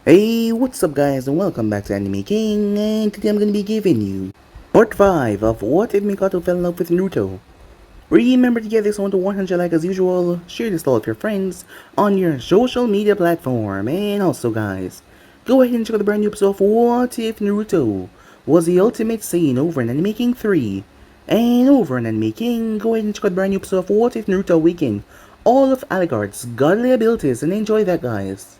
Hey, what's up guys and welcome back to Anime King, and today I'm gonna be giving you part 5 of What If Mikoto Fell in Love with Naruto. Remember to get this one to 100 like as usual, share this all with your friends on your social media platform, and also guys, go ahead and check out the brand new episode of What If Naruto was the ultimate Saiyan over in Anime King 3. And over in Anime King, go ahead and check out the brand new episode of What If Naruto Awakened all of Alucard's godly abilities and enjoy that guys.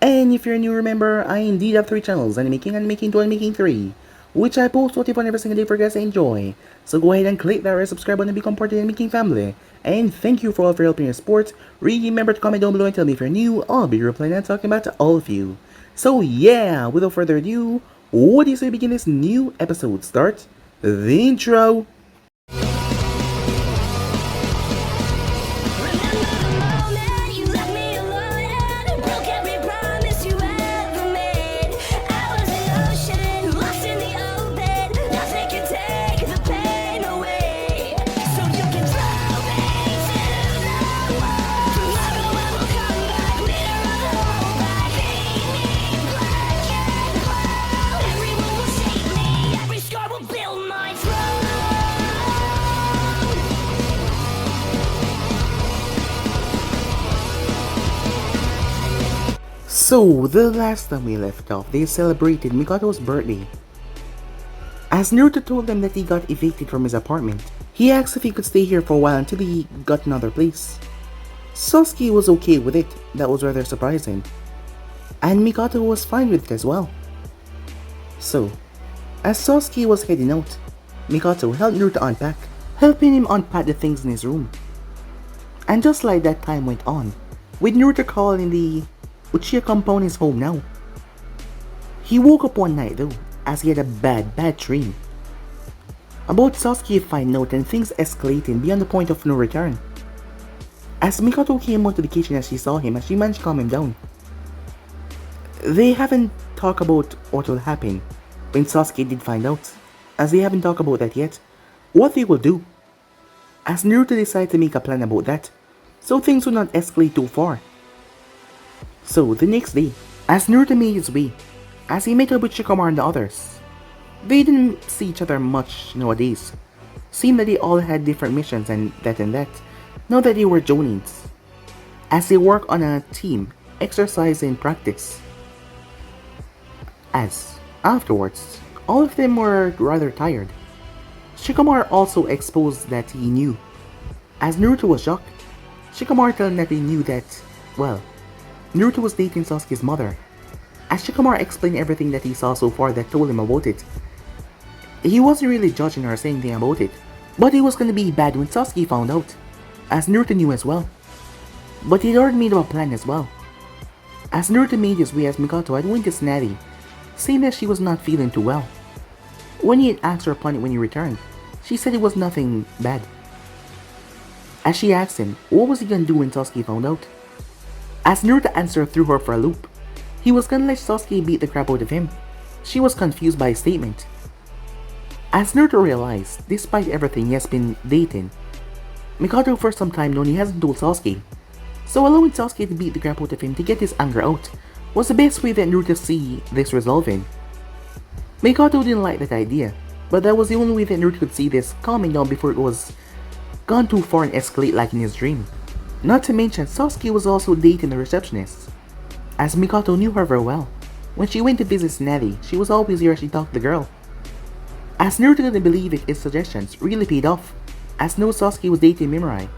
And if you're new, remember, I indeed have 3 channels, Anime King, Anime King 2, Anime King 3, which I post what if on every single day for you guys to enjoy. So go ahead and click that red subscribe button and become part of the Anime King family. And thank you for all for helping your support. Remember to comment down below and tell me if you're new. I'll be replying and talking about to all of you. So yeah, without further ado, what do you say we begin this new episode? Start the intro. So, the last time we left off, they celebrated Mikoto's birthday. As Naruto told them that he got evicted from his apartment, he asked if he could stay here for a while until he got another place. Sasuke was okay with it, that was rather surprising. And Mikoto was fine with it as well. So, as Sasuke was heading out, Mikoto helped Naruto unpack, helping him unpack the things in his room. And just like that time went on, with Naruto calling the Uchiha compound his home now. He woke up one night though, as he had a bad dream about Sasuke finding out and things escalating beyond the point of no return. As Mikoto came out to the kitchen as she saw him, as she managed to calm him down. They haven't talked about what will happen when Sasuke did find out, as they haven't talked about that yet, what they will do. As Naruto decided to make a plan about that, so things would not escalate too far. So, the next day, as Naruto made his way, as he met up with Shikamaru and the others, they didn't see each other much nowadays. Seemed that they all had different missions and that, now that they were Jounins. As they work on a team, exercise and practice. As, afterwards, all of them were rather tired. Shikamaru also exposed that he knew. As Naruto was shocked, Shikamaru told him that he knew that, well, Naruto was dating Sasuke's mother. As Shikamaru explained everything that he saw so far that told him about it, he wasn't really judging or saying anything about it, but it was gonna be bad when Sasuke found out, as Naruto knew as well. But he'd already made up a plan as well. As Naruto made his way as Mikoto had went to Snatty, saying that she was not feeling too well. When he had asked her upon it when he returned, she said it was nothing bad. As she asked him, what was he gonna do when Sasuke found out? As Naruto answered threw her for a loop. He was gonna let Sasuke beat the crap out of him. She was confused by his statement. As Naruto realized, despite everything he has been dating, Mikoto for some time known he hasn't told Sasuke. So allowing Sasuke to beat the crap out of him to get his anger out was the best way that Naruto see this resolving. Mikoto didn't like that idea, but that was the only way that Naruto could see this calming down before it was gone too far and escalate like in his dream. Not to mention, Sasuke was also dating the receptionist, as Mikoto knew her very well. When she went to visit Natty, she was always here as she talked to the girl. As Naruto didn't believe it, his suggestions really paid off, as no Sasuke was dating Mirai,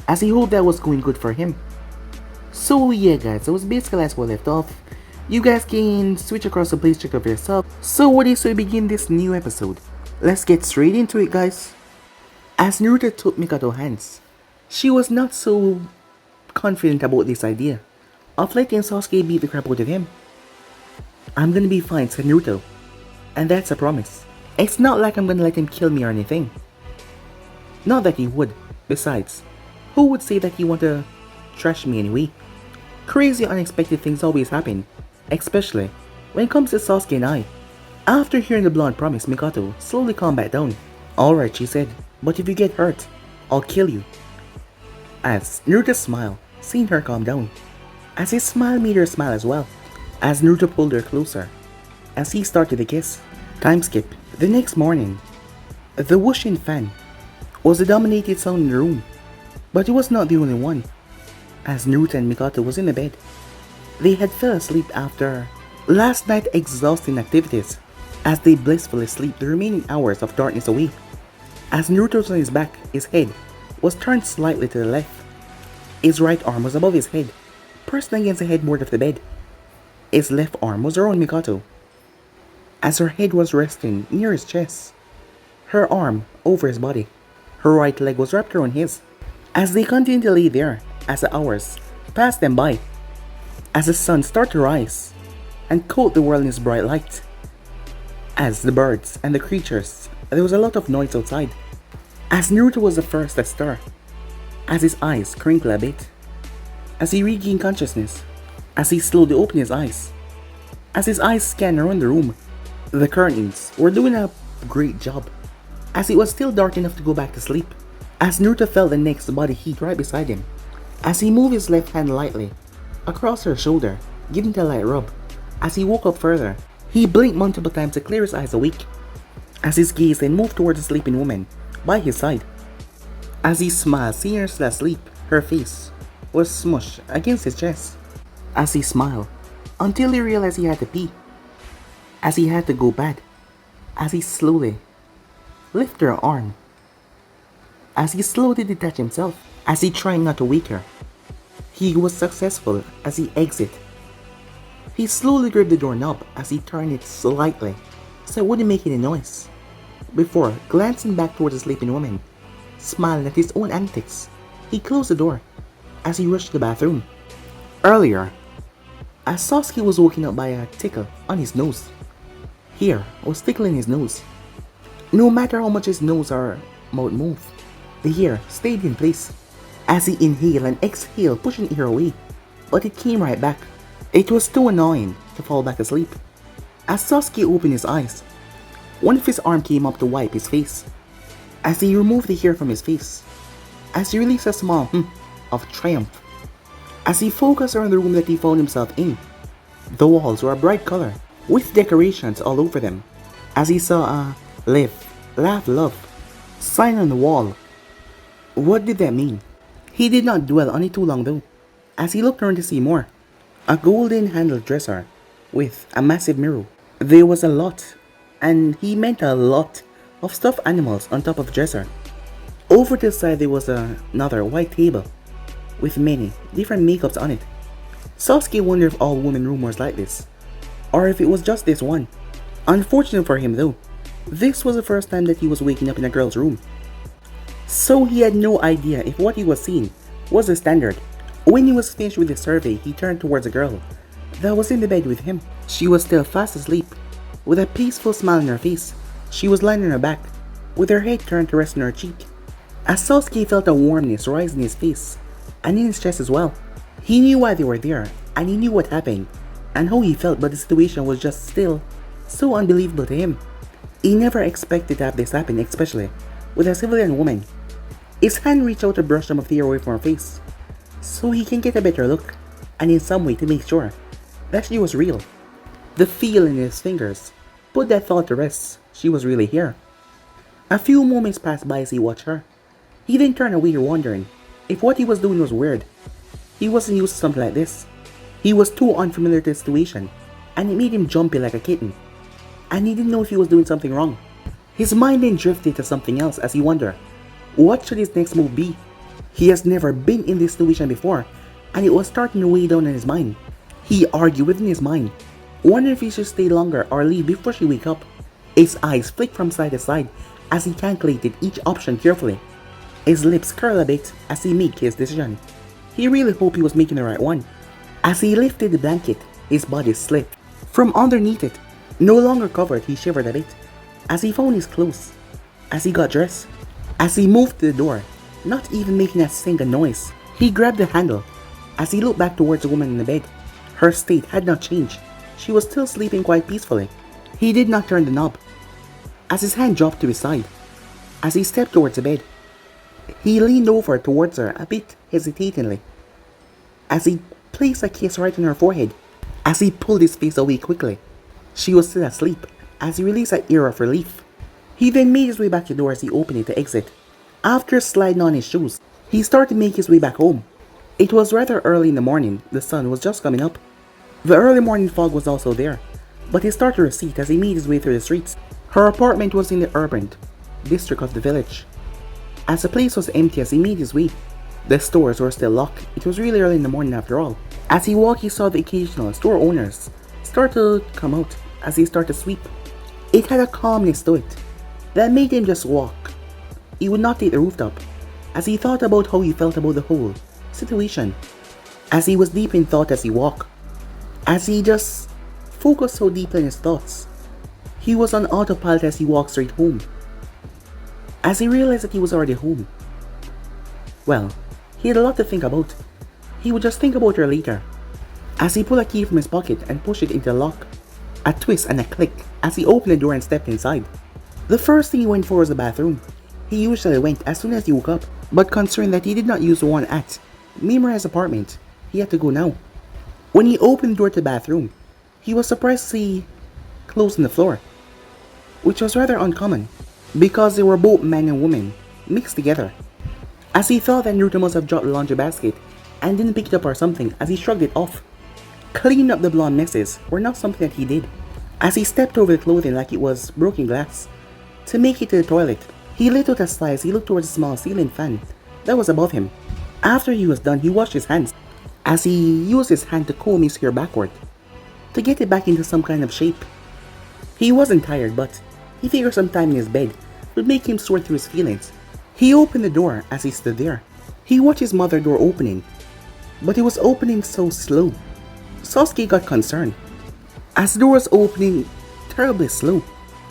as he hoped that was going good for him. So yeah guys, that was basically as we left off. You guys can switch across the place, check out for yourself. So what is we begin this new episode? Let's get straight into it guys. As Naruto took Mikoto's hands, she was not so confident about this idea of letting Sasuke beat the crap out of him. I'm gonna be fine, said Naruto. And that's a promise. It's not like I'm gonna let him kill me or anything. Not that he would. Besides, who would say that he want to trash me anyway? Crazy unexpected things always happen, especially when it comes to Sasuke and I. After hearing the blonde promise, Mikoto slowly calmed back down. Alright, she said, but if you get hurt, I'll kill you. As Naruto smiled, seeing her calm down, as his smile made her smile as well. as Naruto pulled her closer, as he started to kiss. Time skip. The next morning, the whooshing fan was the dominated sound in the room, but it was not the only one, as Naruto and Mikoto was in the bed. They had fell asleep after last night's exhausting activities, as they blissfully sleep the remaining hours of darkness away. As Naruto was on his back, his head was turned slightly to the left. His right arm was above his head, pressed against the headboard of the bed. His left arm was around Mikoto, as her head was resting near his chest, her arm over his body. Her right leg was wrapped around his. As they continued to lay there, as the hours passed them by, as the sun started to rise and coat the world in its bright light, as the birds and the creatures, there was a lot of noise outside, as Naruto was the first to stir, as his eyes crinkled a bit, as he regained consciousness, as he slowly opened his eyes, as his eyes scanned around the room. The curtains were doing a great job, as it was still dark enough to go back to sleep, as Naruto felt the next body heat right beside him, as he moved his left hand lightly across her shoulder, giving it a light rub. As he woke up further, he blinked multiple times to clear his eyes awake, as his gaze then moved towards the sleeping woman by his side. As he smiled, seeing her still asleep, her face was smushed against his chest. As he smiled, until he realized he had to pee, as he had to go bad, as he slowly lifted her arm, as he slowly detached himself, as he tried not to wake her. He was successful as he exited. He slowly gripped the doorknob as he turned it slightly so it wouldn't make any noise, before glancing back towards the sleeping woman. Smiling at his own antics, he closed the door as he rushed to the bathroom. Earlier, as Sasuke was woken up by a tickle on his nose, hair was tickling his nose. No matter how much his nose or mouth moved, the hair stayed in place as he inhaled and exhaled, pushing the hair away, but it came right back. It was too annoying to fall back asleep. As Sasuke opened his eyes, one of his arms came up to wipe his face. As he removed the hair from his face, as he released a small of triumph, as he focused around the room that he found himself in. The walls were a bright color, with decorations all over them, as he saw a live, laugh, love sign on the wall. What did that mean? He did not dwell on it too long though, as he looked around to see more. A golden handled dresser with a massive mirror. There was a lot, and he meant a lot, of stuffed animals on top of the dresser. Over to the side there was another white table with many different makeups on it. Sasuke wondered if all women room was like this, or if it was just this one. Unfortunate for him though, this was the first time that he was waking up in a girl's room, so he had no idea if what he was seeing was the standard. When he was finished with the survey, he turned towards a girl that was in the bed with him. She was still fast asleep, with a peaceful smile on her face. She was lying on her back, with her head turned to rest on her cheek. As Sasuke felt a warmness rise in his face, and in his chest as well. He knew why they were there, and he knew what happened, and how he felt, but the situation was just still so unbelievable to him. He never expected to have this happen, especially with a civilian woman. His hand reached out to brush some of the hair away from her face, so he can get a better look, and in some way to make sure that she was real. The feel in his fingers put that thought to rest. She was really here. A few moments passed by as he watched her. He then turned away, wondering if what he was doing was weird. He wasn't used to something like this. He was too unfamiliar to the situation, and it made him jumpy like a kitten, and he didn't know if he was doing something wrong. His mind then drifted to something else as he wondered, what should his next move be? He has never been in this situation before, and it was starting to weigh down in his mind. He argued within his mind, wondering if he should stay longer or leave before she wake up. His eyes flicked from side to side as he calculated each option carefully. His lips curled a bit as he made his decision. He really hoped he was making the right one. As he lifted the blanket, his body slipped from underneath it. No longer covered, he shivered a bit as he found his clothes. As he got dressed, as he moved to the door, not even making a single noise, he grabbed the handle as he looked back towards the woman in the bed. Her state had not changed. She was still sleeping quite peacefully. He did not turn the knob. As his hand dropped to his side, as he stepped towards the bed, he leaned over towards her a bit hesitatingly as he placed a kiss right on her forehead. as he pulled his face away quickly. She was still asleep, as he released an air of relief. He then made his way back to the door as he opened it to exit. After sliding on his shoes, he started to make his way back home. It was rather early in the morning, the sun was just coming up. The early morning fog was also there, but he started to recede as he made his way through the streets. Her apartment was in the urban district of the village. As the place was empty as he made his way, the stores were still locked. It was really early in the morning after all. As he walked, he saw the occasional store owners start to come out as he started to sweep. It had a calmness to it that made him just walk. He would not take the rooftop, as he thought about how he felt about the whole situation. As he was deep in thought as he walked, as he just focused so deep in his thoughts, he was on autopilot as he walked straight home. As he realized that he was already home, well, he had a lot to think about. He would just think about her later. As he pulled a key from his pocket and pushed it into the lock, a twist and a click as he opened the door and stepped inside. The first thing he went for was the bathroom. He usually went as soon as he woke up, but concerned that he did not use the one at Mimura's apartment, he had to go now. When he opened the door to the bathroom, he was surprised to see clothes on the floor, which was rather uncommon, because they were both men and women mixed together. As he thought that Naruto must have dropped the laundry basket and didn't pick it up or something, as he shrugged it off. Cleaning up the blonde messes were not something that he did. As he stepped over the clothing like it was broken glass to make it to the toilet, he lit out a sigh as he looked towards a small ceiling fan that was above him. After he was done, he washed his hands as he used his hand to comb his hair backward to get it back into some kind of shape. He wasn't tired, but he figured some time in his bed would make him sort through his feelings. He opened the door as he stood there. He watched his mother's door opening, but it was opening so slow. Sasuke got concerned, as the door was opening terribly slow,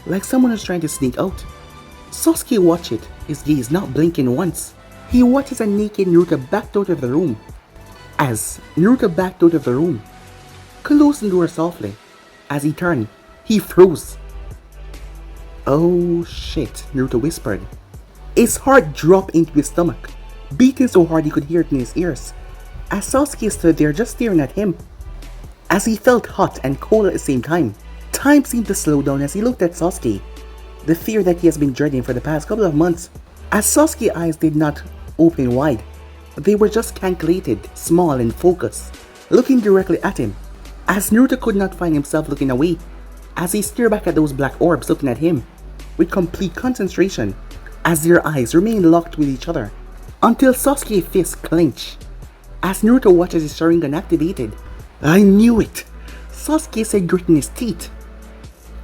like someone was trying to sneak out. Sasuke watched it, his gaze not blinking once. He watched as a naked Naruto backed out of the room. As Naruto backed out of the room, closed the door softly. As he turned, he froze. "Oh shit," Naruto whispered. His heart dropped into his stomach, beating so hard he could hear it in his ears, as Sasuke stood there just staring at him. As he felt hot and cold at the same time, time seemed to slow down as he looked at Sasuke, the fear that he has been dreading for the past couple of months. As Sasuke's eyes did not open wide, they were just calculated, small and focused, looking directly at him. As Naruto could not find himself looking away, as he stared back at those black orbs looking at him, with complete concentration, as their eyes remained locked with each other, until Sasuke's fist clenched. As Naruto watched his Sharingan activated, "I knew it," Sasuke said, gritting his teeth.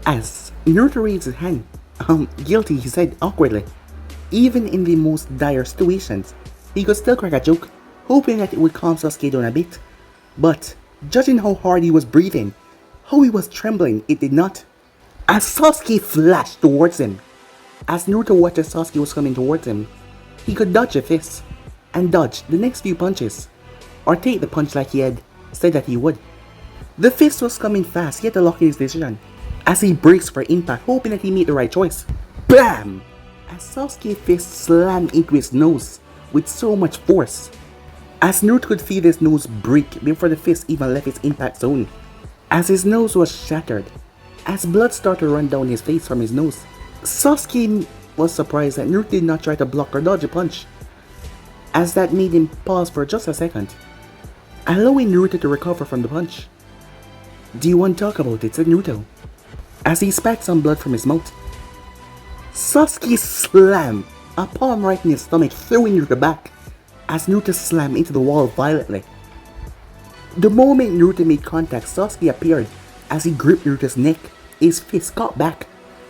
As Naruto raised his hand, guilty, he said awkwardly. Even in the most dire situations, he could still crack a joke, hoping that it would calm Sasuke down a bit. But, judging how hard he was breathing, how he was trembling, it did not. As Sasuke flashed towards him, as Naruto watched as Sasuke was coming towards him, he could dodge a fist, and dodge the next few punches, or take the punch like he had said that he would. The fist was coming fast, he had to lock in his decision, as he braced for impact, hoping that he made the right choice. BAM! As Sasuke's fist slammed into his nose with so much force, as Naruto could feel his nose break before the fist even left its impact zone. As his nose was shattered, as blood started to run down his face from his nose, Sasuke was surprised that Naruto did not try to block or dodge a punch, as that made him pause for just a second, allowing Naruto to recover from the punch. "Do you want to talk about it?" said Naruto, as he spat some blood from his mouth. Sasuke slammed a palm right in his stomach, throwing Naruto back, as Naruto slammed into the wall violently. The moment Naruto made contact, Sasuke appeared as he gripped Naruto's neck. His fist caught back,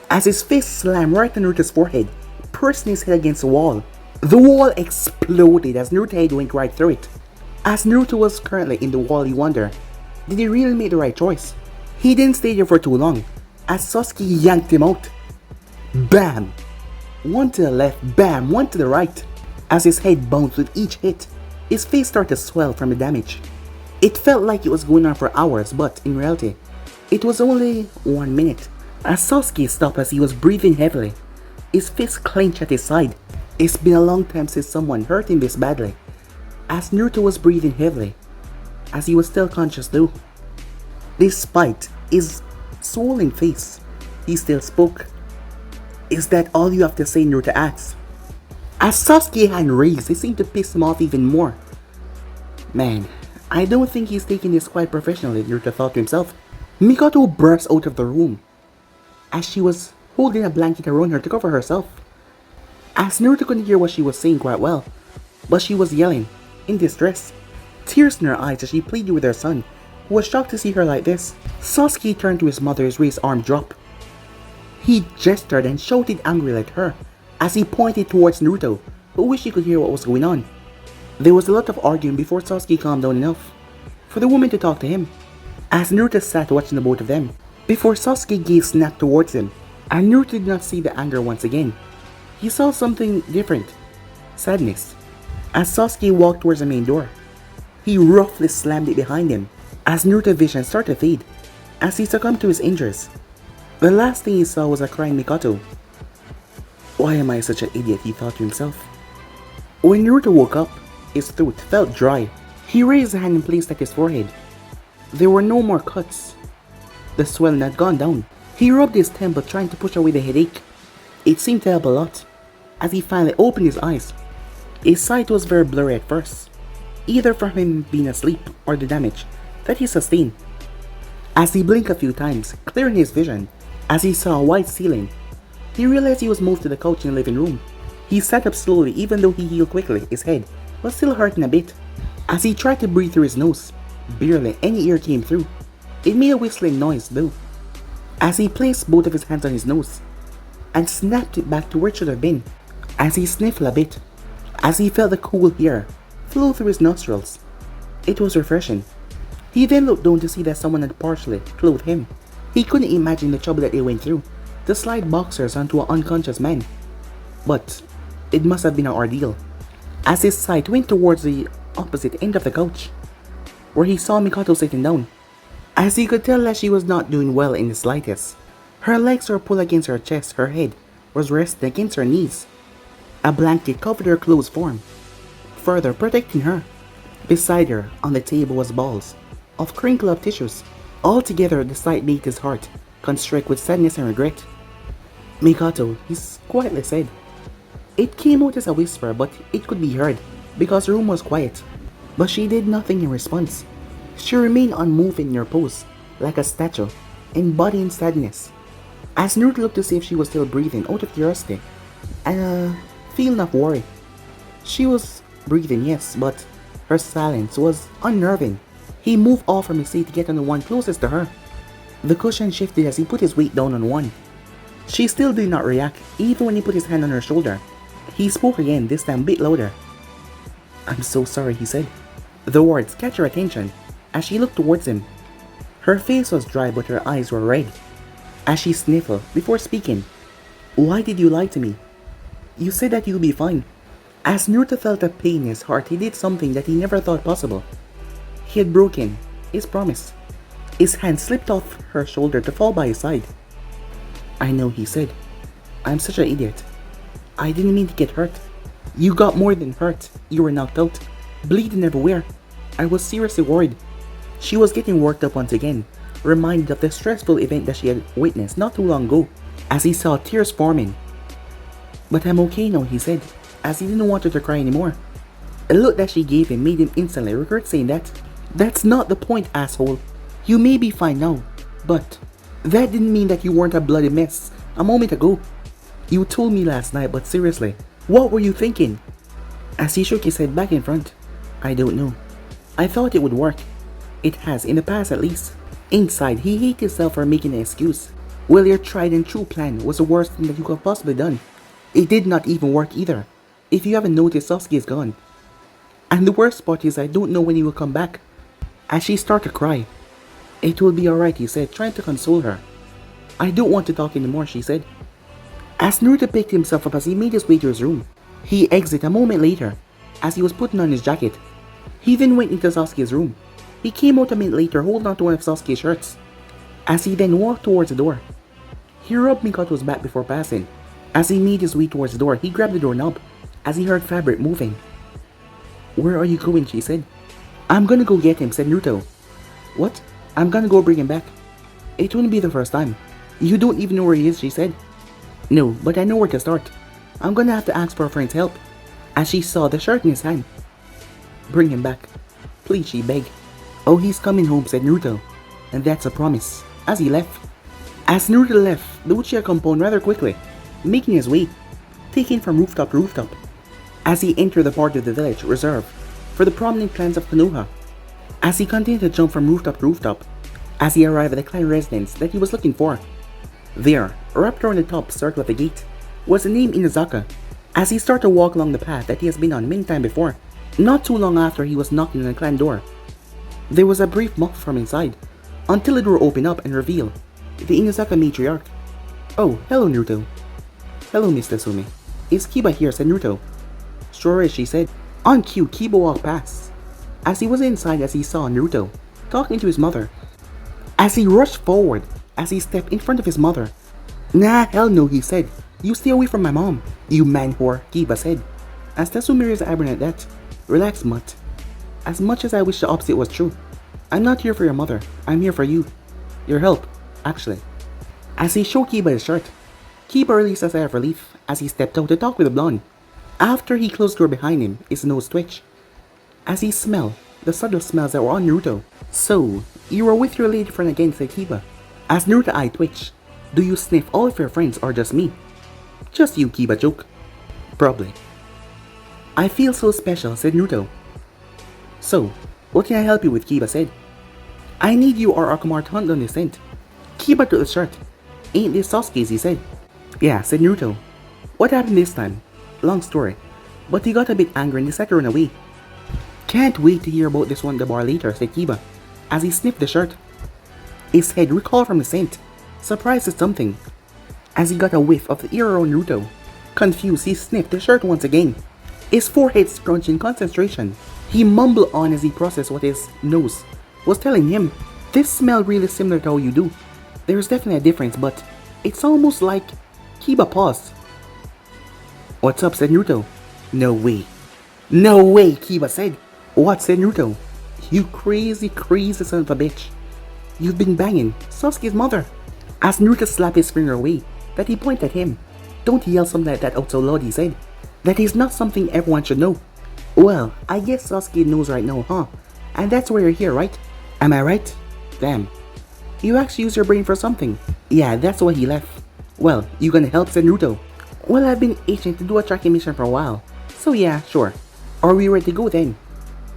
as his fist slammed right on Naruto's forehead, pressing his head against the wall. The wall exploded as Naruto's head went right through it. As Naruto was currently in the wall, he wondered, did he really make the right choice? He didn't stay there for too long, as Sasuke yanked him out. Bam! One to the left, bam, one to the right. As his head bounced with each hit, his face started to swell from the damage. It felt like it was going on for hours, but in reality, it was only 1 minute. As Sasuke stopped as he was breathing heavily, his fist clenched at his side. It's been a long time since someone hurt him this badly. As Naruto was breathing heavily, as he was still conscious though. Despite his swollen face, he still spoke. Is that all you have to say, Naruto asked. As Sasuke hand raised, it seemed to piss him off even more. Man, I don't think he's taking this quite professionally, Naruto thought to himself. Mikoto burst out of the room as she was holding a blanket around her to cover herself. As Naruto couldn't hear what she was saying quite well, but she was yelling, in distress, tears in her eyes as she pleaded with her son, who was shocked to see her like this. Sasuke turned to his mother, his raised arm dropped. He gestured and shouted angrily at her as he pointed towards Naruto, who wished he could hear what was going on. There was a lot of arguing before Sasuke calmed down enough for the woman to talk to him, as Naruto sat watching the both of them, before Sasuke gaze snapped towards him, and Naruto did not see the anger once again. He saw something different, sadness. As Sasuke walked towards the main door, he roughly slammed it behind him, as Naruto's vision started to fade, as he succumbed to his injuries. The last thing he saw was a crying Mikoto. Why am I such an idiot, he thought to himself. When Naruto woke up, his throat felt dry. He raised a hand and placed at his forehead. There were no more cuts. The swelling had gone down. He rubbed his temple trying to push away the headache. It seemed to help a lot. As he finally opened his eyes, his sight was very blurry at first, either from him being asleep or the damage that he sustained. As he blinked a few times, clearing his vision, as he saw a white ceiling, he realized he was moved to the couch in the living room. He sat up slowly even though he healed quickly. His head was still hurting a bit. As he tried to breathe through his nose, barely any air came through. It made a whistling noise though. As he placed both of his hands on his nose and snapped it back to where it should have been, as he sniffled a bit, as he felt the cool air flow through his nostrils. It was refreshing. He then looked down to see that someone had partially clothed him. He couldn't imagine the trouble that they went through to slide boxers onto an unconscious man. But it must have been an ordeal. As his sight went towards the opposite end of the couch, where he saw Mikoto sitting down, as he could tell that she was not doing well in the slightest. Her legs were pulled against her chest, her head was resting against her knees. A blanket covered her closed form, further protecting her. Beside her, on the table, was balls of crinkled up tissues. Altogether, the sight made his heart constrict with sadness and regret. Mikoto, he quietly said. It came out as a whisper, but it could be heard because the room was quiet. But she did nothing in response. She remained unmoving in her pose, like a statue, embodying sadness. As Naruto looked to see if she was still breathing out of curiosity and a feeling of worry. She was breathing, yes, but her silence was unnerving. He moved off from his seat to get on the one closest to her. The cushion shifted as he put his weight down on one. She still did not react, even when he put his hand on her shoulder. He spoke again, this time a bit louder. I'm so sorry, he said. The words catch her attention as she looked towards him. Her face was dry but her eyes were red. As she sniffled before speaking. Why did you lie to me? You said that you'll be fine. As Naruto felt a pain in his heart, he did something that he never thought possible. He had broken his promise. His hand slipped off her shoulder to fall by his side. I know, he said. I'm such an idiot. I didn't mean to get hurt. You got more than hurt. You were knocked out, bleeding everywhere. I was seriously worried. She was getting worked up once again, reminded of the stressful event that she had witnessed not too long ago, as he saw tears forming. But I'm okay now, he said, as he didn't want her to cry anymore. A look that she gave him made him instantly regret saying that. That's not the point, asshole. You may be fine now, but that didn't mean that you weren't a bloody mess a moment ago. You told me last night, but seriously, what were you thinking? As he shook his head back in front. I don't know. I thought it would work. It has, in the past at least. Inside, he hated himself for making an excuse. Well, your tried and true plan was the worst thing that you could have possibly done. It did not even work either. If you haven't noticed, Sasuke is gone. And the worst part is I don't know when he will come back. As she started to cry. It will be alright, he said, trying to console her. I don't want to talk anymore, she said. As Naruto picked himself up as he made his way to his room, he exited a moment later, as he was putting on his jacket. He then went into Sasuke's room. He came out a minute later holding on to one of Sasuke's shirts. As he then walked towards the door, he rubbed Mikoto's back before passing. As he made his way towards the door, he grabbed the doorknob, as he heard fabric moving. Where are you going, she said. I'm gonna go get him, said Naruto. What? I'm gonna go bring him back. It wouldn't be the first time. You don't even know where he is, she said. No, but I know where to start. I'm gonna have to ask for a friend's help. As she saw the shirt in his hand. Bring him back. Please, she begged. Oh, he's coming home, said Naruto. And that's a promise. As he left. As Naruto left the Uchiha compound rather quickly, making his way, taking from rooftop to rooftop, as he entered the part of the village reserved for the prominent clans of Konoha. As he continued to jump from rooftop to rooftop, as he arrived at the clan residence that he was looking for. There, wrapped around the top circle of the gate, was the name Inazaka. As he started to walk along the path that he has been on many times before, not too long after he was knocking on the clan door, there was a brief muff from inside, until the door opened up and revealed the Inazaka matriarch. Oh, hello Naruto. Hello, Miss Tasumi. Is Kiba here, said Naruto. Sure is, she said. On cue, Kiba walked past. As he was inside, as he saw Naruto talking to his mother. As he rushed forward, as he stepped in front of his mother. Nah, hell no, he said. You stay away from my mom, you man whore, Kiba said. As Tasumi raised eyebrow at that. Relax, mutt. As much as I wish the opposite was true, I'm not here for your mother, I'm here for you. Your help, actually. As he showed Kiba his shirt, Kiba released a sigh of relief as he stepped out to talk with the blonde. After he closed the door behind him, his nose twitched. As he smelled the subtle smells that were on Naruto. So, you were with your lady friend again, said Kiba. As Naruto's eye twitched, do you sniff all of your friends or just me? Just you, Kiba joked. Probably. I feel so special, said Naruto. So, what can I help you with, Kiba said. I need you or Akamar to hunt down the scent. Kiba took the shirt. Ain't this Sasuke's, he said. Yeah, said Naruto. What happened this time? Long story. But he got a bit angry and decided to run away. Can't wait to hear about this one at the bar later, said Kiba, as he sniffed the shirt. His head recoiled from the scent, surprised at something, as he got a whiff of the ear around Naruto. Confused, he sniffed the shirt once again. His forehead scrunched in concentration. He mumbled on as he processed what his nose was telling him. This smelled really similar to how you do. There's definitely a difference, but it's almost like... Kiba paused. What's up, said Naruto. No way. No way, Kiba said. What, said Naruto? You crazy son of a bitch. You've been banging Sasuke's mother. As Naruto slapped his finger away, that he pointed at him. Don't yell something like that out so loud, he said. That is not something everyone should know. Well, I guess Sasuke knows right now, huh? And that's why you're here, right? Am I right? Damn. You actually use your brain for something. Yeah, that's why he left. Well, you gonna help, said Naruto. Well, I've been itching to do a tracking mission for a while. So yeah, sure. Are we ready to go then?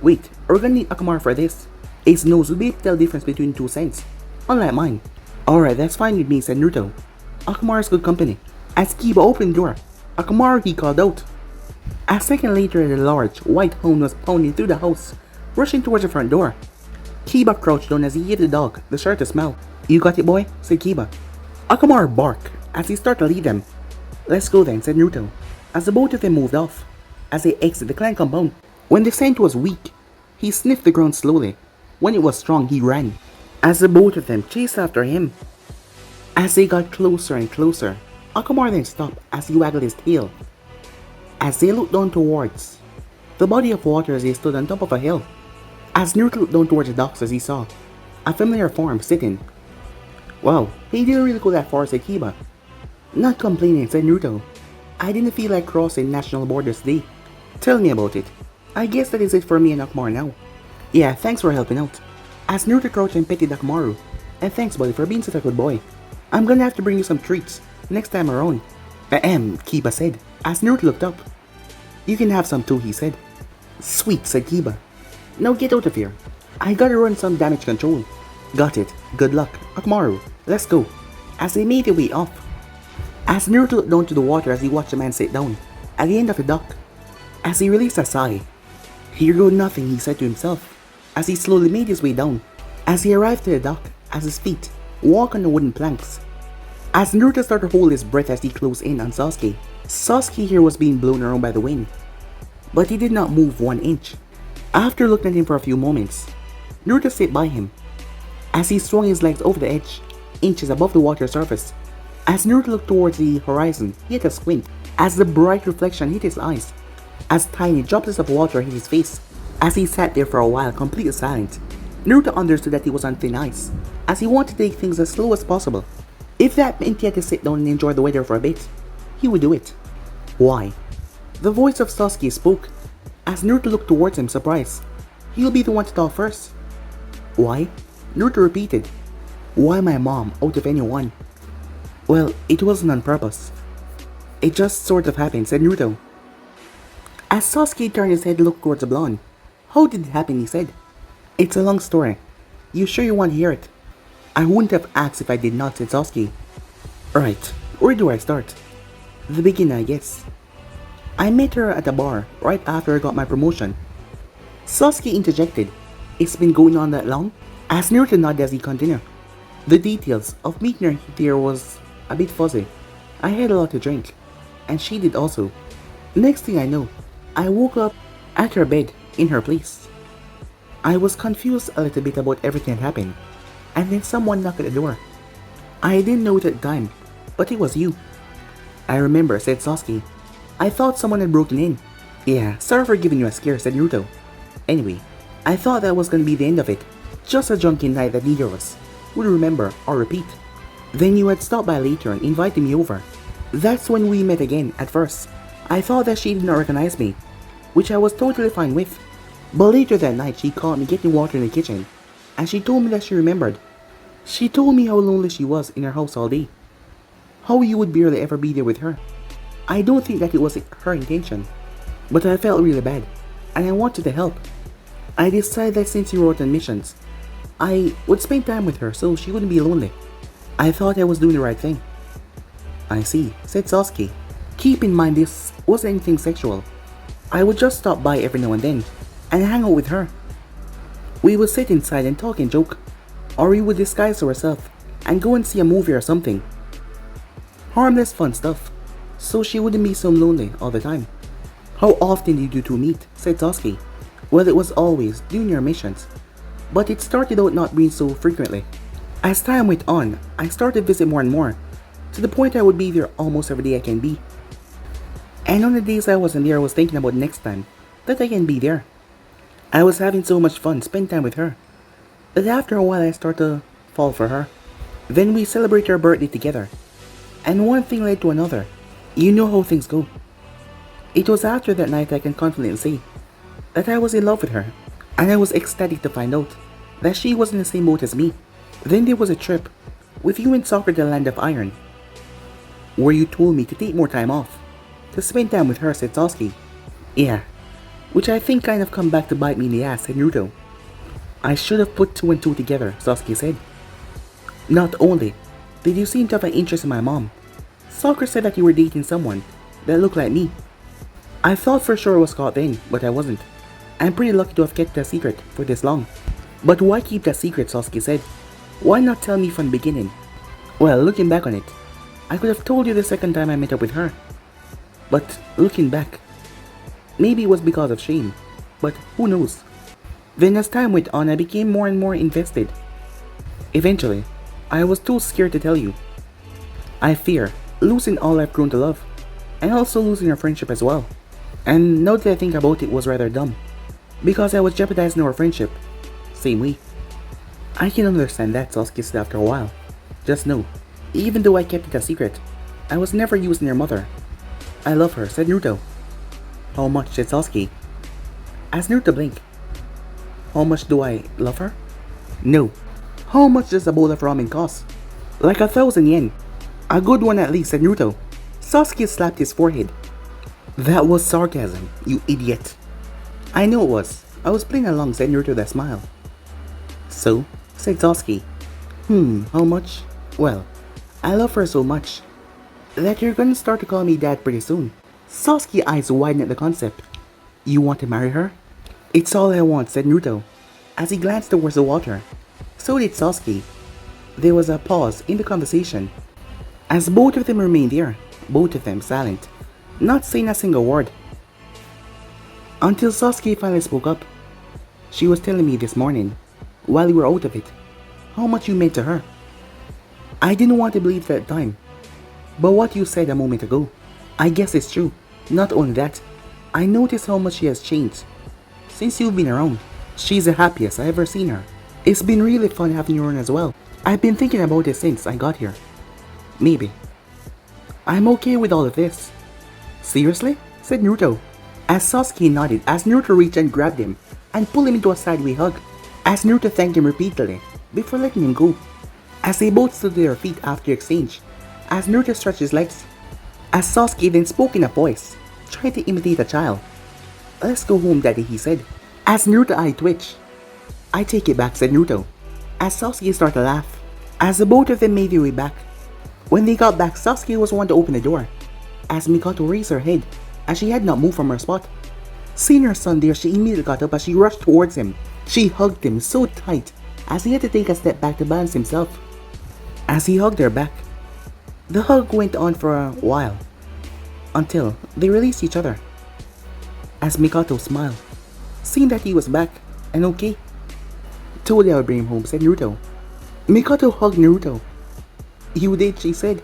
Wait, we're gonna need Akamar for this. His nose will be able to tell the difference between two scents. Unlike mine. Alright, that's fine with me, said Naruto. Akamaru is good company. As Kiba opened the door, Akamaru, he called out. A second later, the large, white hound was pounding through the house, rushing towards the front door. Kiba crouched down as he gave the dog the shirt to smell. You got it, boy? Said Kiba. Akamaru barked as he started to lead them. Let's go then, said Naruto, as the both of them moved off. As they exited the clan compound, when the scent was weak, he sniffed the ground slowly. When it was strong, he ran, as the both of them chased after him. As they got closer and closer, Akamaru then stopped as he waggled his tail. As they looked down towards the body of water as they stood on top of a hill. As Naruto looked down towards the docks as he saw a familiar form sitting. Wow, he didn't really go that far, said Kiba. Not complaining, said Naruto. I didn't feel like crossing national borders today. Tell me about it. I guess that is it for me and Akamaru now. Yeah, thanks for helping out. As Naruto crouched and petted Akamaru. And thanks, buddy, for being such a good boy. I'm gonna have to bring you some treats next time around. Kiba said, as Naruto looked up. You can have some too, he said. Sweet, said Kiba. Now get out of here. I gotta run some damage control. Got it. Good luck. Akamaru, let's go. As they made their way off. As Naruto looked down to the water as he watched the man sit down at the end of the dock. As he released a sigh. Here go nothing, he said to himself, as he slowly made his way down. As he arrived to the dock, as his feet walked on the wooden planks. As Naruto started to hold his breath as he closed in on Sasuke. Sasuke here was being blown around by the wind, but he did not move 1 inch. After looking at him for a few moments, Naruto sat by him. As he swung his legs over the edge, inches above the water surface. As Naruto looked towards the horizon, he had a squint, as the bright reflection hit his eyes, as tiny droplets of water hit his face. As he sat there for a while completely silent, Naruto understood that he was on thin ice, as he wanted to take things as slow as possible. If that meant he had to sit down and enjoy the weather for a bit, he would do it. Why? The voice of Sasuke spoke, as Naruto looked towards him surprised. He'll be the one to talk first. Why? Naruto repeated. Why my mom, out of anyone? Well, it wasn't on purpose. It just sort of happened, said Naruto. As Sasuke turned his head to look towards the blonde. How did it happen, he said. It's a long story. You sure you want to hear it? I wouldn't have asked if I did not, said Sasuke. Right, where do I start? The beginning, I guess. I met her at a bar right after I got my promotion. Sasuke interjected. It's been going on that long? As Naruto nodded as he continued. The details of meeting her there was a bit fuzzy. I had a lot to drink, and she did also. Next thing I know, I woke up at her bed in her place. I was confused a little bit about everything that happened, and then someone knocked at the door. I didn't know it at the time, but it was you. I remember, said Sasuke. I thought someone had broken in. Yeah, sorry for giving you a scare, said Naruto. Anyway, I thought that was gonna be the end of it. Just a drunken night that neither of us would remember or repeat. Then you had stopped by later and invited me over. That's when we met again. At first, I thought that she did not recognize me, which I was totally fine with. But later that night she caught me getting water in the kitchen, and she told me that she remembered. She told me how lonely she was in her house all day. How you would barely ever be there with her. I don't think that it was her intention, but I felt really bad, and I wanted to help. I decided that since you wrote on missions, I would spend time with her so she wouldn't be lonely. I thought I was doing the right thing. I see, said Sasuke. Keep in mind this wasn't anything sexual. I would just stop by every now and then, and hang out with her. We would sit inside and talk and joke, or we would disguise ourselves and go and see a movie or something. Harmless fun stuff, so she wouldn't be so lonely all the time. How often did you two meet? Said Sasuke. Well, it was always during your missions, but it started out not being so frequently. As time went on, I started to visit more and more, to the point I would be there almost every day I can be. And on the days I wasn't there, I was thinking about next time that I can be there. I was having so much fun spending time with her, that after a while I started to fall for her. Then we celebrated our birthday together, and one thing led to another. You know how things go. It was after that night I can confidently say that I was in love with her, and I was ecstatic to find out that she was in the same boat as me. Then there was a trip with you and Soccer to the Land of Iron, where you told me to take more time off, to spend time with her, said Sasuke. Yeah, which I think kind of come back to bite me in the ass, said Naruto. I should have put two and two together, Sasuke said. Not only did you seem to have an interest in my mom, Soccer said that you were dating someone that looked like me. I thought for sure I was caught then, but I wasn't. I'm pretty lucky to have kept that secret for this long. But why keep that secret, Sasuke said. Why not tell me from the beginning? Well, looking back on it, I could have told you the second time I met up with her. But looking back, maybe it was because of shame, but who knows? Then as time went on, I became more and more invested. Eventually, I was too scared to tell you. I fear losing all I've grown to love, and also losing our friendship as well. And now that I think about it, it was rather dumb, because I was jeopardizing our friendship. Same way. I can understand that, Sasuke said after a while. Just know, even though I kept it a secret, I was never using your mother. I love her, said Naruto. How much, said Sasuke. As Naruto blinked. How much do I love her? No. How much does a bowl of ramen cost? Like 1,000 yen. A good one at least, said Naruto. Sasuke slapped his forehead. That was sarcasm, you idiot. I know it was. I was playing along, said Naruto with a smile. So, said Sasuke. How much? Well, I love her so much that you're gonna start to call me dad pretty soon. Sasuke's eyes widened at the concept. You want to marry her? It's all I want, said Naruto, as he glanced towards the water. So did Sasuke. There was a pause in the conversation, as both of them remained there, both of them silent, not saying a single word. Until Sasuke finally spoke up. She was telling me this morning, while we were out of it, how much you meant to her. I didn't want to believe it at the time, but what you said a moment ago, I guess it's true. Not only that, I noticed how much she has changed since you've been around. She's the happiest I've ever seen her. It's been really fun having you around as well. I've been thinking about it since I got here. Maybe. I'm okay with all of this. Seriously? Said Naruto. As Sasuke nodded as Naruto reached and grabbed him and pulled him into a sideway hug. As Naruto thanked him repeatedly before letting him go. As they both stood to their feet after the exchange. As Naruto stretched his legs. As Sasuke then spoke in a voice, trying to imitate a child. Let's go home, daddy, he said. As Naruto's eye twitched. I take it back, said Naruto. As Sasuke started to laugh. As the both of them made their way back. When they got back, Sasuke was the one to open the door. As Mikoto raised her head, as she had not moved from her spot. Seeing her son there, she immediately got up as she rushed towards him. She hugged him so tight, as he had to take a step back to balance himself. As he hugged her back, the hug went on for a while, until they released each other. As Mikoto smiled, seeing that he was back and okay. Told I would bring him home, said Naruto. Mikoto hugged Naruto. You did, she said,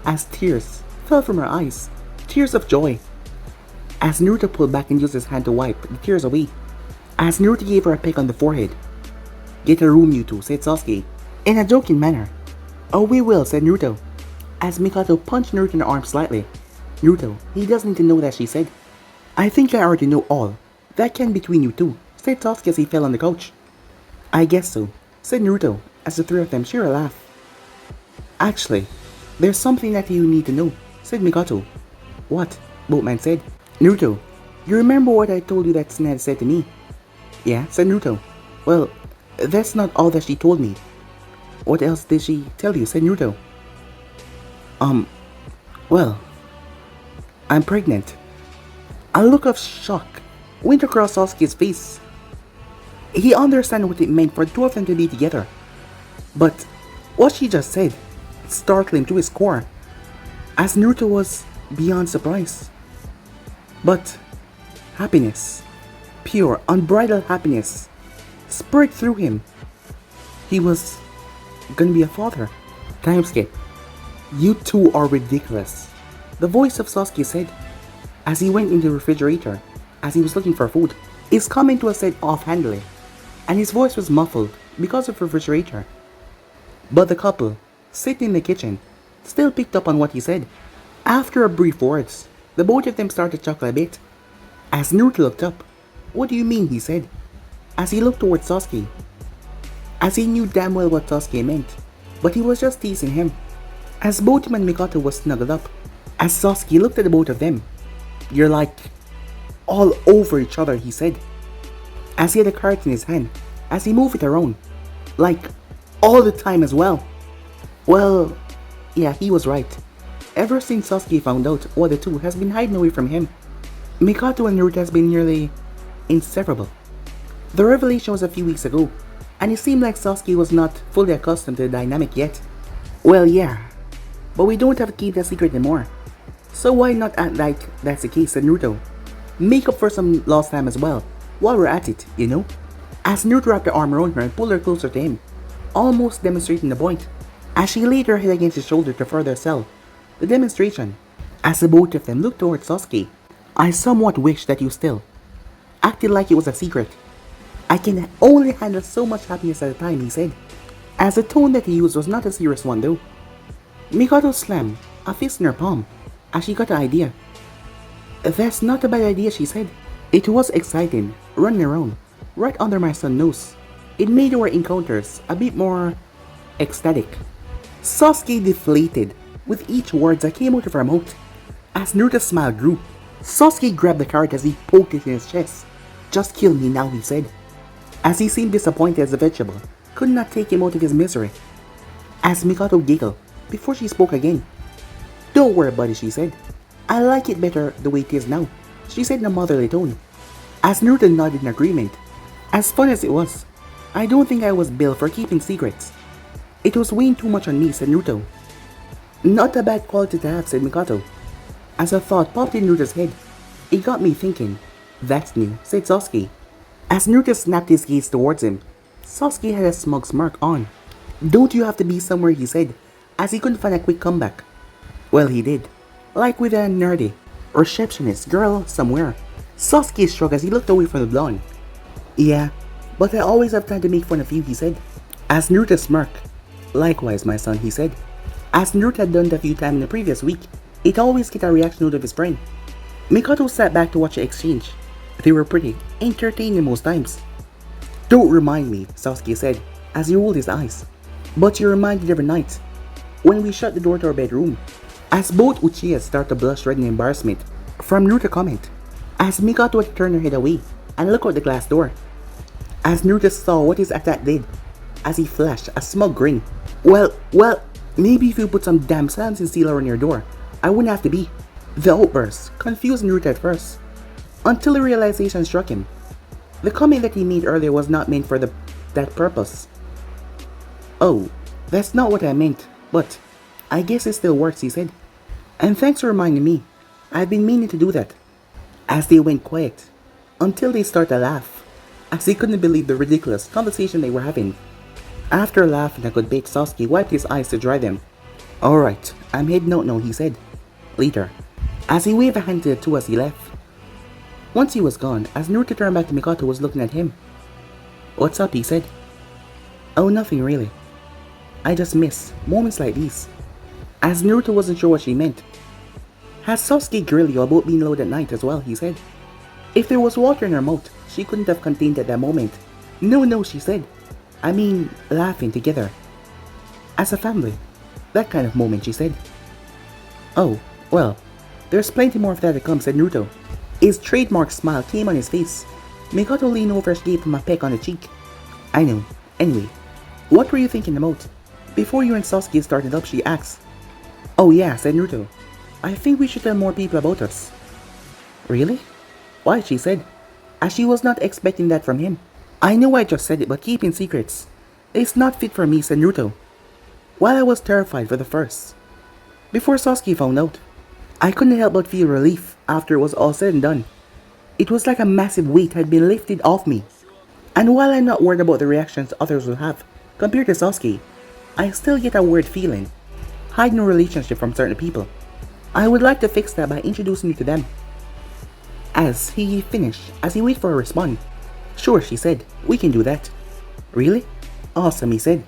as tears fell from her eyes, tears of joy. As Naruto pulled back and used his hand to wipe the tears away. As Naruto gave her a peck on the forehead. Get a room, you two, said Sasuke, in a joking manner. Oh, we will, said Naruto. As Mikoto punched Naruto in the arm slightly. Naruto, he doesn't need to know that, she said. I think I already know all that can between you two, said Sasuke as he fell on the couch. I guess so, said Naruto, as the three of them shared a laugh. Actually, there's something that you need to know, said Mikoto. What? Both men said. Naruto, you remember what I told you that Tsunade said to me? Yeah, said Naruto. Well, that's not all that she told me. What else did she tell you, said Naruto. Well, I'm pregnant. A look of shock went across Sasuke's face. He understood what it meant for the two of them to be together. But what she just said startled him to his core, as Naruto was beyond surprise. But happiness, pure, unbridled happiness, spread through him. He was gonna be a father. Time skip. You two are ridiculous, the voice of Sasuke said, as he went into the refrigerator, as he was looking for food. His comment was said offhandedly, and his voice was muffled because of the refrigerator. But the couple, sitting in the kitchen, still picked up on what he said. After a brief words, the both of them started to chuckle a bit. As Naruto looked up, what do you mean, he said, as he looked towards Sasuke. As he knew damn well what Sasuke meant, but he was just teasing him. As both him and Mikoto was snuggled up, as Sasuke looked at the both of them. You're like all over each other, he said, as he had a card in his hand, as he moved it around, like all the time as well. Well, yeah, he was right. Ever since Sasuke found out what the two has been hiding away from him, Mikoto and Naruto has been nearly inseparable. The revelation was a few weeks ago, and it seemed like Sasuke was not fully accustomed to the dynamic yet. Well, yeah, but we don't have to keep that secret anymore. So why not act like that's the case, said Naruto. Make up for some lost time as well, while we're at it, you know? As Naruto wrapped her arm around her and pulled her closer to him, almost demonstrating the point, as she laid her head against his shoulder to further sell the demonstration. As the both of them looked towards Sasuke, I somewhat wish that you still acted like it was a secret. I can only handle so much happiness at a time, he said, as the tone that he used was not a serious one though. Mikoto slammed a fist in her palm as she got an idea. That's not a bad idea, she said. It was exciting, running around, right under my son's nose. It made our encounters a bit more ecstatic. Sasuke deflated with each word that came out of her mouth. As Naruto's smile grew, Sasuke grabbed the card as he poked it in his chest. Just kill me now, he said, as he seemed disappointed as the vegetable could not take him out of his misery. As Mikoto giggled before she spoke again. Don't worry about it, she said. I like it better the way it is now, she said in a motherly tone. As Naruto nodded in agreement. As fun as it was, I don't think I was built for keeping secrets. It was weighing too much on me, said Naruto. Not a bad quality to have, said Mikoto. As a thought popped in Naruto's head, it got me thinking. That's new, said Sasuke. As Naruto snapped his gaze towards him, Sasuke had a smug smirk on. Don't you have to be somewhere, he said, as he couldn't find a quick comeback. Well, he did. Like with a nerdy receptionist girl somewhere. Sasuke shrugged as he looked away from the blonde. Yeah, But I always have time to make fun of you, he said. As Naruto smirked. Likewise, my son, he said. As Naruto had done it a few times in the previous week, it always get a reaction out of his friend. Mikoto sat back to watch the exchange. They were pretty entertaining most times. Don't remind me, Sasuke said, as he rolled his eyes. But you're reminded every night, when we shut the door to our bedroom. As both Uchihas start to blush red in embarrassment from Naruto's comment. As Mikoto had turned her head away and looked out the glass door. As Naruto saw what his attack did, as he flashed a smug grin. Well, maybe if you put some damn silencing seal around your door, I wouldn't have to be. The outburst confused Naruto at first, until the realization struck him. The comment that he made earlier was not meant for that purpose. Oh, that's not what I meant, but I guess it still works, he said. And thanks for reminding me. I've been meaning to do that. As they went quiet, until they started to laugh, as they couldn't believe the ridiculous conversation they were having. After laughing a good bit, Sasuke wiped his eyes to dry them. Alright, I'm heading out now, he said. Later, as he waved a hand to the two as he left. Once he was gone, as Naruto turned back to Mikoto was looking at him. What's up, he said. Oh, nothing really. I just miss moments like these. As Naruto wasn't sure what she meant. Has Sasuke grilled you about being loud at night as well, he said. If there was water in her mouth, she couldn't have contained at that moment. No, she said. I mean, laughing together. As a family. That kind of moment, she said. Oh, well, there's plenty more of that to come, said Naruto. His trademark smile came on his face. Mikoto leaned over and gave him a peck on the cheek. I know. Anyway, what were you thinking about? Before you and Sasuke started up, she asked. Oh yeah, said Naruto. I think we should tell more people about us. Really? Why, she said, as she was not expecting that from him. I know I just said it, but keeping secrets. It's not fit for me, said Naruto. While I was terrified for the first. Before Sasuke found out, I couldn't help but feel relief after it was all said and done. It was like a massive weight had been lifted off me. And while I'm not worried about the reactions others will have compared to Sasuke, I still get a weird feeling, hiding a relationship from certain people. I would like to fix that by introducing you to them. As he finished, as he waited for a response. Sure, she said, we can do that. Really? Awesome, he said.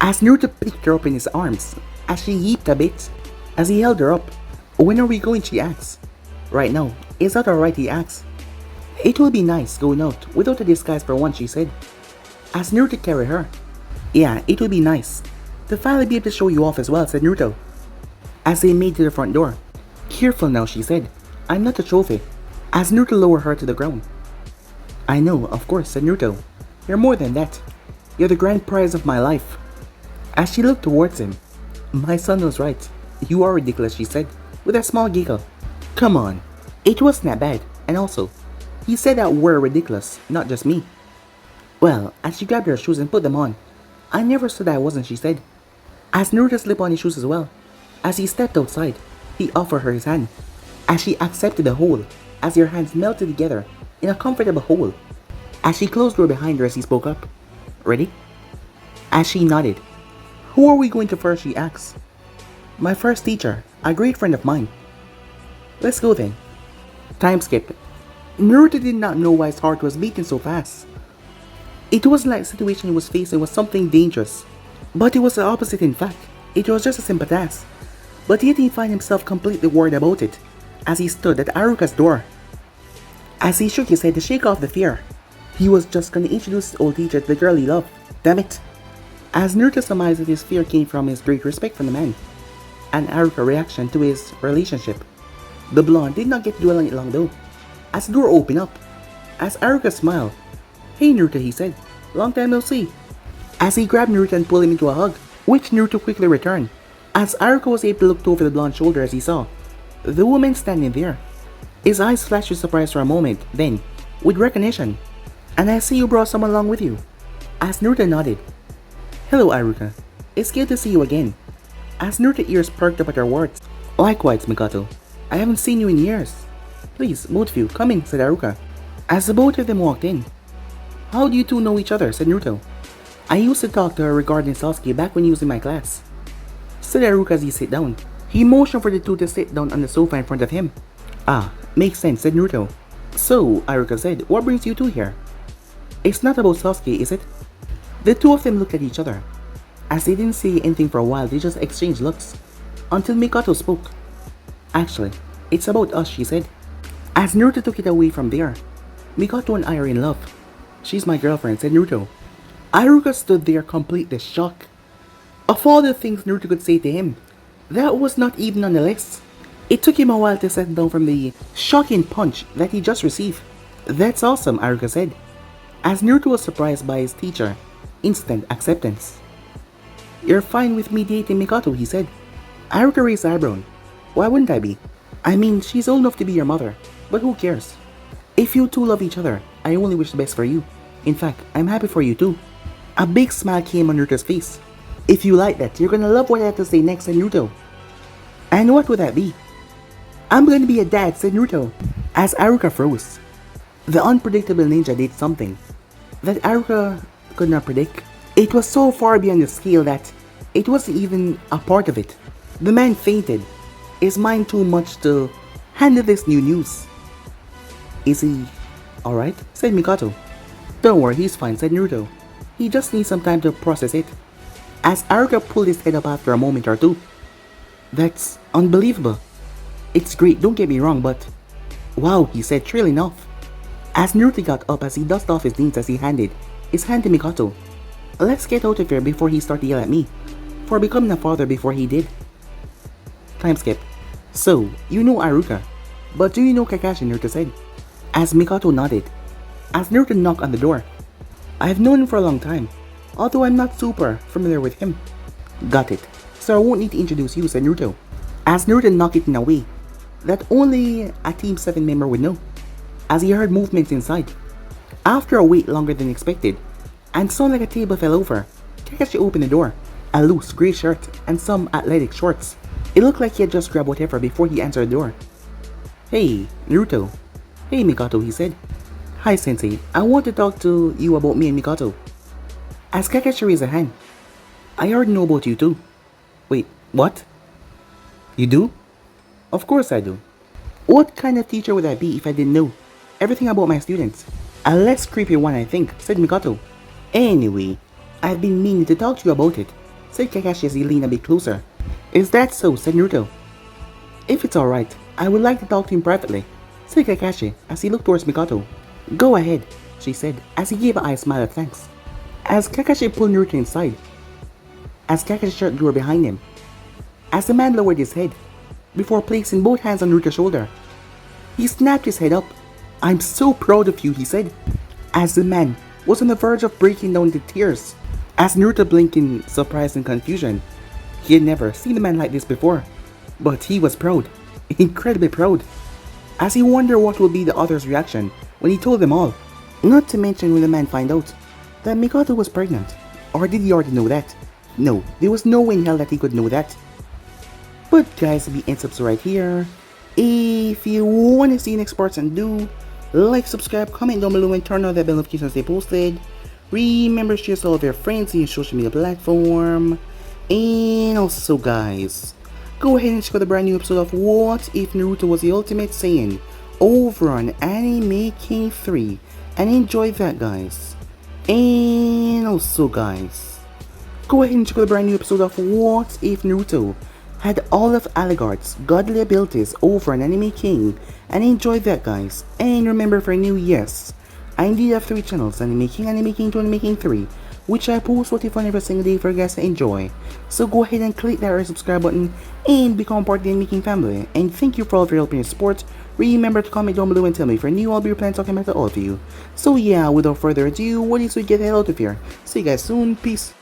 As Naruto picked her up in his arms, as she yeeped a bit, as he held her up. When are we going, she asked. Right now. Is that alright, he asked. It will be nice going out without a disguise for once, she said. As Naruto carried her. Yeah, it will be nice to finally be able to show you off as well, said Naruto. As they made to the front door. Careful now, she said. I'm not a trophy. As Naruto lowered her to the ground. I know, of course, said Naruto. You're more than that. You're the grand prize of my life. As she looked towards him. My son was right. You are ridiculous, she said, with a small giggle. Come on. It wasn't that bad. And also, he said that we're ridiculous, not just me. Well, as she grabbed her shoes and put them on. I never said I wasn't, she said. As Naruto slipped on his shoes as well. As he stepped outside, he offered her his hand. As she accepted the hold, as their hands melted together in a comfortable hold. As she closed the door behind her as he spoke up. Ready? As she nodded. Who are we going to first, she asked. My first teacher, a great friend of mine. Let's go then. Time skip. Naruto did not know why his heart was beating so fast. It wasn't like the situation he was facing was something dangerous. But it was the opposite in fact. It was just a simple task. But yet he found himself completely worried about it, as he stood at Iruka's door. As he shook his head to shake off the fear, he was just going to introduce his old teacher to the girl he loved. Damn it. As Naruto surmised that his fear came from his great respect for the man, and Iruka's reaction to his relationship. The blonde did not get to dwell on it long though, as the door opened up. As Iruka smiled. Hey Naruto, he said. Long time no see. As he grabbed Naruto and pulled him into a hug, which Naruto quickly returned. As Iruka was able to look over the blonde's shoulder as he saw the woman standing there. His eyes flashed with surprise for a moment, then, with recognition. And I see you brought someone along with you. As Naruto nodded. Hello Iruka, it's good to see you again. As Naruto's ears perked up at her words. Likewise, Mikoto. I haven't seen you in years. Please, both of you, come in, said Iruka. As the both of them walked in. How do you two know each other, said Naruto. I used to talk to her regarding Sasuke back when he was in my class, said Iruka as he sat down. He motioned for the two to sit down on the sofa in front of him. Ah, makes sense, said Naruto. So, Iruka said, what brings you two here? It's not about Sasuke, is it? The two of them looked at each other. As they didn't say anything for a while, they just exchanged looks. Until Mikoto spoke. Actually, it's about us, she said. As Naruto took it away from there, Mikoto and I are in love. She's my girlfriend, said Naruto. Iruka stood there completely shocked. Of all the things Naruto could say to him, that was not even on the list. It took him a while to settle down from the shocking punch that he just received. That's awesome, Iruka said. As Naruto was surprised by his teacher, instant acceptance. You're fine with me dating Mikoto, he said. Iruka raised her eyebrow. Why wouldn't I be? I mean, she's old enough to be your mother, but who cares? If you two love each other, I only wish the best for you. In fact, I'm happy for you too. A big smile came on Naruto's face. If you like that, you're gonna love what I have to say next, said Naruto. And what would that be? I'm gonna be a dad, said Naruto. As Iruka froze. The unpredictable ninja did something that Iruka could not predict. It was so far beyond the scale that it wasn't even a part of it. The man fainted, his mind too much to handle this new news. Is he alright? Said Mikoto. Don't worry, he's fine, said Naruto. He just needs some time to process it. As Iruka pulled his head up after a moment or two. That's unbelievable. It's great, don't get me wrong, but... Wow, he said, trailing off. As Naruto got up as he dusted off his knees as he handed his hand to Mikoto. Let's get out of here before he started to yell at me. For becoming a father before he did. Time skip. So, you know Iruka. But do you know Kakashi, Naruto said. As Mikoto nodded. As Naruto knocked on the door. I've known him for a long time. Although I'm not super familiar with him. Got it. So I won't need to introduce you, said Naruto. As Naruto knocked it in a way that only a Team 7 member would know. As he heard movements inside. After a wait longer than expected, and saw like a table fell over, Kakashi opened the door. A loose grey shirt and some athletic shorts. It looked like he had just grabbed whatever before he answered the door. Hey, Naruto. Hey, Mikoto, he said. Hi, Sensei. I want to talk to you about me and Mikoto. As Kakashi raised a hand. I already know about you too. Wait, what? You do? Of course I do. What kind of teacher would I be if I didn't know everything about my students? A less creepy one, I think, said Mikoto. Anyway, I've been meaning to talk to you about it, said Kakashi as he leaned a bit closer. Is that so, said Naruto. If it's alright, I would like to talk to him privately, said Kakashi as he looked towards Mikoto. Go ahead, she said as he gave an eye smile of thanks. As Kakashi pulled Naruto inside, as Kakashi shut the door behind him, as the man lowered his head, before placing both hands on Naruto's shoulder, he snapped his head up. I'm so proud of you, he said, as the man was on the verge of breaking down into tears. As Naruto blinked in surprise and confusion, he had never seen a man like this before, but he was proud, incredibly proud, as he wondered what would be the other's reaction when he told them all. Not to mention when the man found out that Mikoto was pregnant, or did he already know that? No, there was no way in hell that he could know that. But guys, we end up right here. If you want to see next parts, and do like, subscribe, comment down below, and turn on that bell notification stay posted. Remember to share to all of your friends in your social media platform. And also guys, go ahead and check out the brand new episode of What If Naruto Was the Ultimate Saiyan over on Anime King 3 and enjoy that, guys. And also guys, go ahead and check out the brand new episode of What If Naruto had all of Alagard's godly abilities over on Anime King and enjoy that, guys. And remember, for new, yes, I indeed have 3 channels, Anime King 2, Anime King 3, which I post what if on every single day for you guys to enjoy. So go ahead and click that red subscribe button and become part of the Anime King family. And thank you for all of your help and support. Remember to comment down below and tell me if you're new, I'll be replying talking about to all of you. So yeah, without further ado, what is we get the hell out of here. See you guys soon, peace.